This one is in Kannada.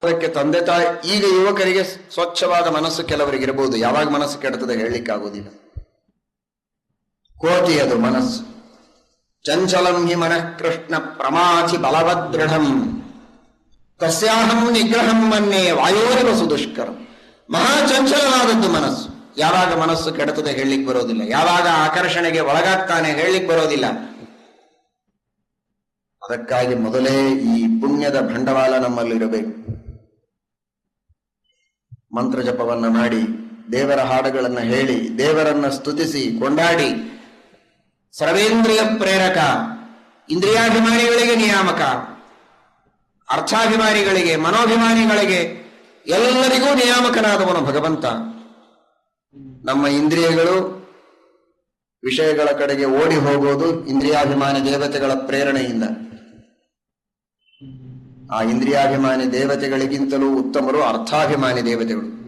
ಅದಕ್ಕೆ ತಂದೆ ತಾಯಿ ಈಗ ಯುವಕರಿಗೆ ಸ್ವಚ್ಛವಾದ ಮನಸ್ಸು ಕೆಲವರಿಗೆ ಇರಬಹುದು, ಯಾವಾಗ ಮನಸ್ಸು ಕೆಡುತ್ತದೆ ಹೇಳಲಿಕ್ಕಾಗುವುದಿಲ್ಲ. ಕೋತಿ ಅದು ಮನಸ್ಸು. ಚಂಚಲಂ ಹಿ ಮನಃ ಕೃಷ್ಣ ಪ್ರಮಾಚಿ ಬಲವದೃಢಂ ತಸ್ಯಾಹಂ ನಿಗ್ರಹಂ ಮನ್ಯೆ ವಾಯೋರಿವ ಸುದುಷ್ಕರಂ. ಮಹಾಚಂಚಲವಾದದ್ದು ಮನಸ್ಸು. ಯಾವಾಗ ಮನಸ್ಸು ಕೆಡುತ್ತದೆ ಹೇಳಲಿಕ್ಕೆ ಬರೋದಿಲ್ಲ, ಯಾವಾಗ ಆಕರ್ಷಣೆಗೆ ಒಳಗಾಗ್ತಾನೆ ಹೇಳಲಿಕ್ಕೆ ಬರೋದಿಲ್ಲ. ಅದಕ್ಕಾಗಿ ಮೊದಲೇ ಈ ಪುಣ್ಯದ ಬಂಡವಾಳ ನಮ್ಮಲ್ಲಿರಬೇಕು. ಮಂತ್ರ ಜಪವನ್ನ ಮಾಡಿ, ದೇವರ ಹಾಡುಗಳನ್ನ ಹೇಳಿ, ದೇವರನ್ನ ಸ್ತುತಿಸಿ ಕೊಂಡಾಡಿ, ಸರ್ವೇಂದ್ರಿಯ ಪ್ರೇರಕ, ಇಂದ್ರಿಯಾಭಿಮಾನಿಗಳಿಗೆ ನಿಯಾಮಕ, ಅರ್ಥಾಭಿಮಾನಿಗಳಿಗೆ, ಮನೋಭಿಮಾನಿಗಳಿಗೆ ಎಲ್ಲರಿಗೂ ನಿಯಾಮಕನಾದವನು ಭಗವಂತ. ನಮ್ಮ ಇಂದ್ರಿಯಗಳು ವಿಷಯಗಳ ಕಡೆಗೆ ಓಡಿ ಹೋಗೋದು ಇಂದ್ರಿಯಾಭಿಮಾನಿ ದೇವತೆಗಳ ಪ್ರೇರಣೆಯಿಂದ. ಆ ಇಂದ್ರಿಯಾಭಿಮಾನಿ ದೇವತೆಗಳಿಗಿಂತಲೂ ಉತ್ತಮರು ಅರ್ಥಾಭಿಮಾನಿ ದೇವತೆಗಳು.